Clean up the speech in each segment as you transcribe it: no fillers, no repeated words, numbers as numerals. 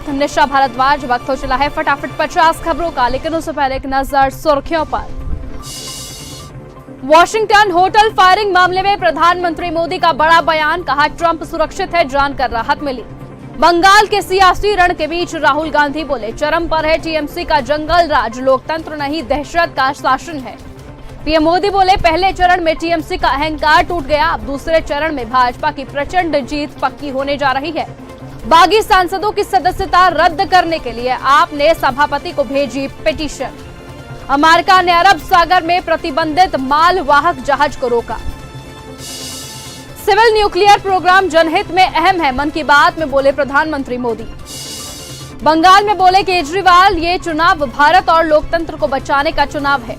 साथ निशा भारद्वाज। वक्त हो चला है फटाफट 50 खबरों का, लेकिन उससे पहले एक नजर सुर्खियों पर। वॉशिंगटन होटल फायरिंग मामले में प्रधानमंत्री मोदी का बड़ा बयान, कहा ट्रंप सुरक्षित है, जानकर राहत मिली। बंगाल के सियासी रण के बीच राहुल गांधी बोले, चरम पर है टीएमसी का जंगल राज, लोकतंत्र नहीं दहशत का शासन है। पीएम मोदी बोले, पहले चरण में टीएमसी का अहंकार टूट गया, अब दूसरे चरण में भाजपा की प्रचंड जीत पक्की होने जा रही है। बागी सांसदों की सदस्यता रद्द करने के लिए आपने सभापति को भेजी पिटीशन। अमेरिका ने अरब सागर में प्रतिबंधित मालवाहक जहाज को रोका। सिविल न्यूक्लियर प्रोग्राम जनहित में अहम है, मन की बात में बोले प्रधानमंत्री मोदी। बंगाल में बोले केजरीवाल, ये चुनाव भारत और लोकतंत्र को बचाने का चुनाव है।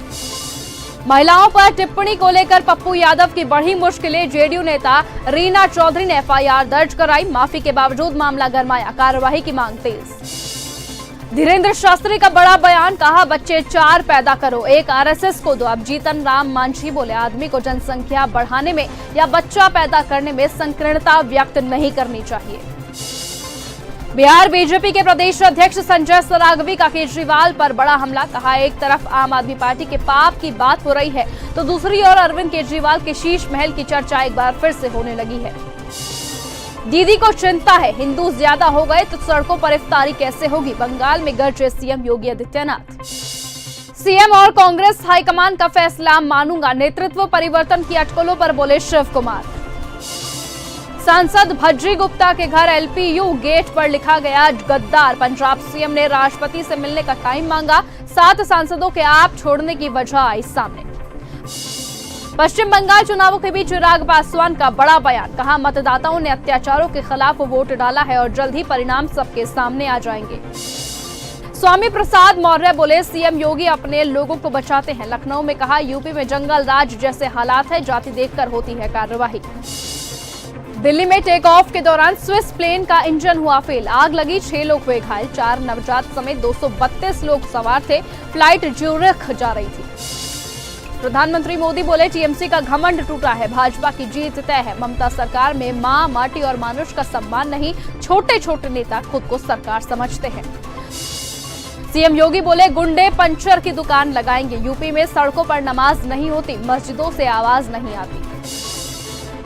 महिलाओं पर टिप्पणी को लेकर पप्पू यादव की बढ़ी मुश्किलें, जेडीयू नेता रीना चौधरी ने एफआईआर दर्ज कराई, माफी के बावजूद मामला गरमाया, कार्रवाई की मांग तेज। धीरेन्द्र शास्त्री का बड़ा बयान, कहा बच्चे 4 पैदा करो, एक आरएसएस को दो। अब जीतन राम मांझी बोले, आदमी को जनसंख्या बढ़ाने में या बच्चा पैदा करने में संकीर्णता व्यक्त नहीं करनी चाहिए। बिहार बीजेपी के प्रदेश अध्यक्ष संजय सरागवी का केजरीवाल पर बड़ा हमला, कहा एक तरफ आम आदमी पार्टी के पाप की बात हो रही है तो दूसरी ओर अरविंद केजरीवाल के शीश महल की चर्चा एक बार फिर से होने लगी है। दीदी को चिंता है, हिंदू ज्यादा हो गए तो सड़कों पर इफ्तारी कैसे होगी, बंगाल में गरजे सीएम योगी आदित्यनाथ। सीएम और कांग्रेस हाईकमान का फैसला मानूंगा, नेतृत्व परिवर्तन की अटकलों पर बोले शिव कुमार। सांसद भज्जी गुप्ता के घर एलपीयू गेट पर लिखा गया गद्दार, पंजाब सीएम ने राष्ट्रपति से मिलने का टाइम मांगा, 7 सांसदों के आप छोड़ने की वजह आई सामने। पश्चिम बंगाल चुनावों के बीच चिराग पासवान का बड़ा बयान, कहा मतदाताओं ने अत्याचारों के खिलाफ वोट डाला है और जल्द ही परिणाम सबके सामने आ जाएंगे। स्वामी प्रसाद मौर्य बोले, सीएम योगी अपने लोगों को बचाते हैं, लखनऊ में कहा यूपी में जंगल राज जैसे हालात है, जाति देखकर होती है कार्रवाई। दिल्ली में टेक ऑफ के दौरान स्विस प्लेन का इंजन हुआ फेल, आग लगी, 6 लोग हुए घायल, 4 नवजात समेत 232 लोग सवार थे, फ्लाइट ज्यूरिख जा रही थी। प्रधानमंत्री मोदी बोले, टीएमसी का घमंड टूटा है, भाजपा की जीत तय है, ममता सरकार में मां, माटी और मानुष का सम्मान नहीं, छोटे छोटे नेता खुद को सरकार समझते हैं। सीएम योगी बोले, गुंडे पंचर की दुकान लगाएंगे, यूपी में सड़कों पर नमाज नहीं होती, मस्जिदों से आवाज नहीं आती।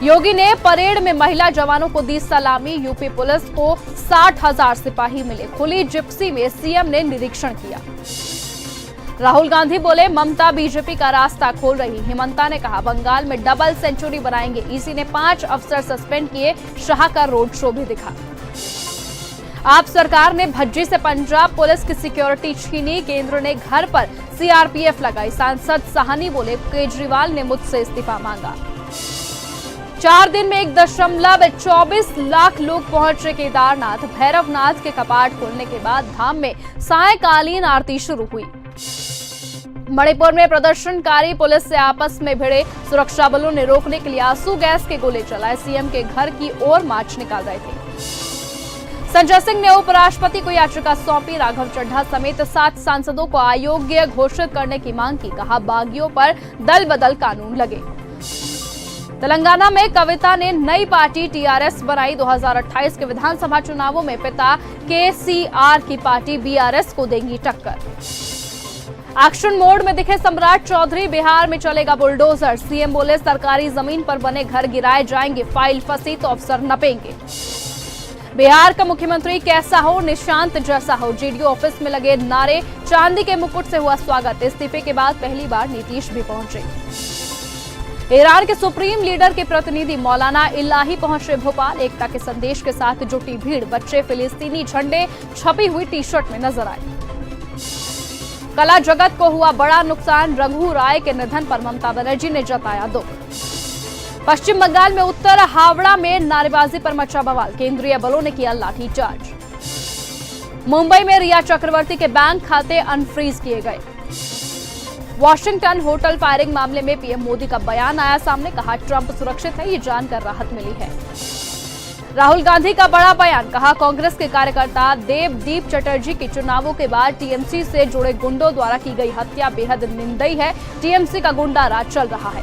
योगी ने परेड में महिला जवानों को दी सलामी, यूपी पुलिस को 60,000 सिपाही मिले, खुली जिप्सी में सीएम ने निरीक्षण किया। राहुल गांधी बोले, ममता बीजेपी का रास्ता खोल रही, हिमंता ने कहा बंगाल में डबल सेंचुरी बनाएंगे, ईसी ने 5 अफसर सस्पेंड किए, शाह का रोड शो भी दिखा। आप सरकार ने भज्जी से पंजाब पुलिस की सिक्योरिटी छीनी, केंद्र ने घर पर सीआरपीएफ लगाई, सांसद साहनी बोले, केजरीवाल ने मुझसे इस्तीफा मांगा। 4 दिन में 1.24 लाख लोग पहुंचे केदारनाथ, भैरवनाथ के कपाट खोलने के बाद धाम में सायंकालीन आरती शुरू हुई। मणिपुर में प्रदर्शनकारी पुलिस से आपस में भिड़े, सुरक्षा बलों ने रोकने के लिए आंसू गैस के गोले चलाए, सीएम के घर की ओर मार्च निकाल रहे थे। संजय सिंह ने उपराष्ट्रपति को याचिका सौंपी, राघव चड्ढा समेत 7 सांसदों को अयोग्य घोषित करने की मांग की, कहा बागियों पर दल बदल कानून लगे। तेलंगाना में कविता ने नई पार्टी टीआरएस बनाई, 2028 के विधानसभा चुनावों में पिता केसीआर की पार्टी बीआरएस को देंगी टक्कर। एक्शन मोड में दिखे सम्राट चौधरी, बिहार में चलेगा बुलडोजर, सीएम बोले सरकारी जमीन पर बने घर गिराए जाएंगे, फाइल फंसी तो अफसर नपेंगे। बिहार का मुख्यमंत्री कैसा हो, निशांत जैसा हो, जेडीयू ऑफिस में लगे नारे, चांदी के मुकुट से हुआ स्वागत, इस्तीफे के बाद पहली बार नीतीश भी पहुंचे। ईरान के सुप्रीम लीडर के प्रतिनिधि मौलाना इलाही पहुंचे भोपाल, एकता के संदेश के साथ जुटी भीड़, बच्चे फिलिस्तीनी झंडे छपी हुई टी-शर्ट में नजर आए। कला जगत को हुआ बड़ा नुकसान, रघु राय के निधन पर ममता बनर्जी ने जताया दुख। पश्चिम बंगाल में उत्तर हावड़ा में नारेबाजी पर मचा बवाल, केंद्रीय बलों ने किया लाठीचार्ज। मुंबई में रिया चक्रवर्ती के बैंक खाते अनफ्रीज किए गए। वॉशिंगटन होटल फायरिंग मामले में पीएम मोदी का बयान आया सामने, कहा ट्रंप सुरक्षित है, ये जानकर राहत मिली है। राहुल गांधी का बड़ा बयान, कहा कांग्रेस के कार्यकर्ता देवदीप चटर्जी की चुनावों के बाद टीएमसी से जुड़े गुंडों द्वारा की गई हत्या बेहद निंदनीय है, टीएमसी का गुंडा राज चल रहा है।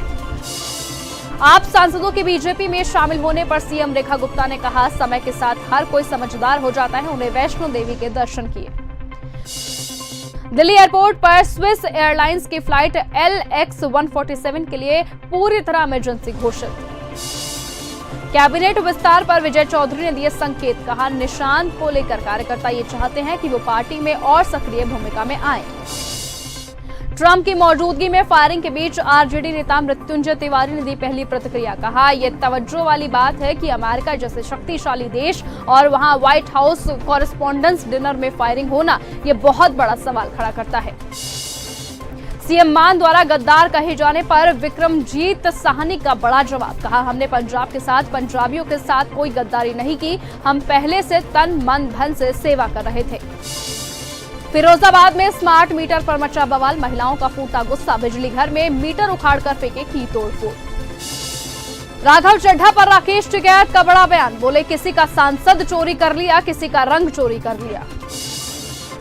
आप सांसदों के बीजेपी में शामिल होने पर सीएम रेखा गुप्ता ने कहा, समय के साथ हर कोई समझदार हो जाता है। उन्हें वैष्णो देवी के दर्शन किए। दिल्ली एयरपोर्ट पर स्विस एयरलाइंस की फ्लाइट LX-147 के लिए पूरी तरह इमरजेंसी घोषित। कैबिनेट विस्तार पर विजय चौधरी ने दिए संकेत, कहा निशांत को लेकर कार्यकर्ता ये चाहते हैं कि वो पार्टी में और सक्रिय भूमिका में आए। ट्रंप की मौजूदगी में फायरिंग के बीच आरजेडी नेता मृत्युंजय तिवारी ने दी पहली प्रतिक्रिया, कहा यह तवज्जो वाली बात है कि अमेरिका जैसे शक्तिशाली देश और वहां व्हाइट हाउस कॉरेस्पोंडेंस डिनर में फायरिंग होना यह बहुत बड़ा सवाल खड़ा करता है। सीएम मान द्वारा गद्दार कहे जाने पर विक्रमजीत साहनी का बड़ा जवाब, कहा हमने पंजाब के साथ पंजाबियों के साथ कोई गद्दारी नहीं की, हम पहले से तन मन धन से सेवा कर रहे थे। फिरोजाबाद में स्मार्ट मीटर पर मचा बवाल, महिलाओं का फूटा गुस्सा, बिजली घर में मीटर उखाड़कर फेंके की तोड़फोड़। राघव चड्ढा पर राकेश टिकैत का बड़ा बयान, बोले किसी का सांसद चोरी कर लिया, किसी का रंग चोरी कर लिया।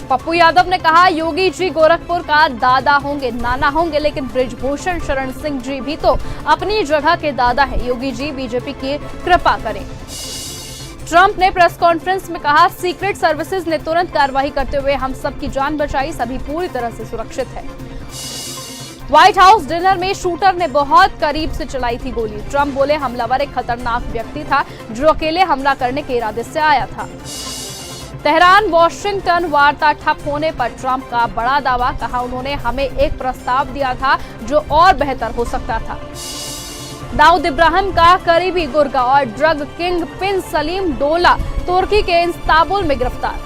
पप्पू यादव ने कहा योगी जी गोरखपुर का दादा होंगे, नाना होंगे, लेकिन बृजभूषण शरण सिंह जी भी तो अपनी जगह के दादा हैं। योगी जी बीजेपी की कृपा करें। ट्रंप ने प्रेस कॉन्फ्रेंस में कहा सीक्रेट सर्विसेज ने तुरंत कार्रवाई करते हुए हम सबकी जान बचाई, सभी पूरी तरह से सुरक्षित है। व्हाइट हाउस डिनर में शूटर ने बहुत करीब से चलाई थी गोली। ट्रंप बोले हमलावर एक खतरनाक व्यक्ति था जो अकेले हमला करने के इरादे से आया था। तेहरान वॉशिंगटन वार्ता ठप होने पर ट्रंप का बड़ा दावा, कहा उन्होंने हमें एक प्रस्ताव दिया था जो और बेहतर हो सकता था। दाऊद इब्राहिम का करीबी गुर्गा और ड्रग किंग पिन सलीम डोला तुर्की के इस्तांबुल में गिरफ्तार।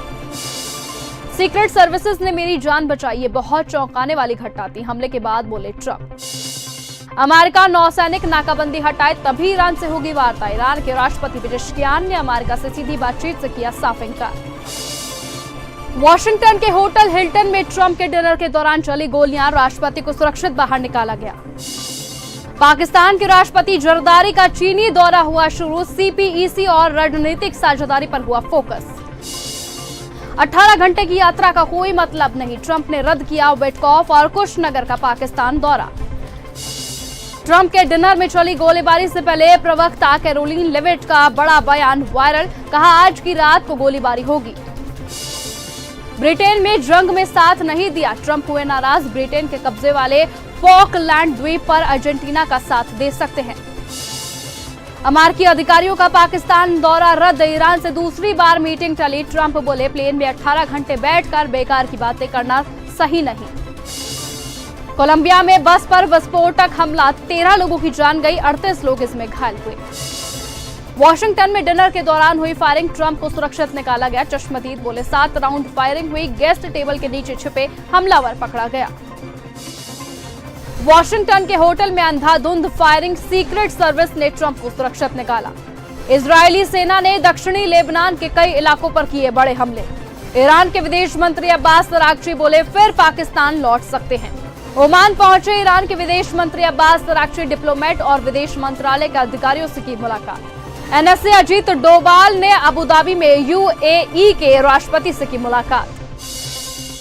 सीक्रेट सर्विसेज ने मेरी जान बचाई, ये बहुत चौंकाने वाली घटना थी, हमले के बाद बोले ट्रंप। अमेरिका नौसैनिक नाकाबंदी हटाए तभी ईरान से होगी वार्ता। ईरान के राष्ट्रपति पेजेश्कियान ने अमेरिका से सीधी बातचीत से किया साफ इनकार। वॉशिंगटन के होटल हिल्टन में ट्रंप के डिनर के दौरान चली गोलियां, राष्ट्रपति को सुरक्षित बाहर निकाला गया। पाकिस्तान के राष्ट्रपति जरदारी का चीनी दौरा हुआ शुरू, CPEC और रणनीतिक साझेदारी पर हुआ फोकस। 18 घंटे की यात्रा का कोई मतलब नहीं, ट्रंप ने रद्द किया विटकॉफ और कुशनगर का पाकिस्तान दौरा। ट्रंप के डिनर में चली गोलीबारी से पहले प्रवक्ता कैरोलिन लेविट का बड़ा बयान वायरल, कहा आज की रात को गोलीबारी होगी। ब्रिटेन में जंग में साथ नहीं दिया, ट्रंप हुए नाराज, ब्रिटेन के कब्जे वाले फॉकलैंड द्वीप पर अर्जेंटीना का साथ दे सकते हैं। अमेरिकी अधिकारियों का पाकिस्तान दौरा रद्द, ईरान से दूसरी बार मीटिंग टली, ट्रंप बोले प्लेन में 18 घंटे बैठकर बेकार की बातें करना सही नहीं। कोलंबिया में बस पर विस्फोटक हमला, 13 लोगों की जान गई, 38 लोग इसमें घायल हुए। वॉशिंगटन में डिनर के दौरान हुई फायरिंग, ट्रंप को सुरक्षित निकाला गया, चश्मदीद बोले 7 राउंड फायरिंग हुई, गेस्ट टेबल के नीचे छिपे हमलावर पकड़ा गया। वॉशिंगटन के होटल में अंधाधुंध फायरिंग, सीक्रेट सर्विस ने ट्रंप को सुरक्षित निकाला। इजरायली सेना ने दक्षिणी लेबनान के कई इलाकों पर किए बड़े हमले। ईरान के विदेश मंत्री अब्बास अरागची बोले फिर पाकिस्तान लौट सकते हैं। ओमान पहुंचे ईरान के विदेश मंत्री अब्बास अरागची, डिप्लोमेट और विदेश मंत्रालय के अधिकारियों से की मुलाकात। NSA अजीत डोभाल ने अबुधाबी में UAE के राष्ट्रपति से की मुलाकात।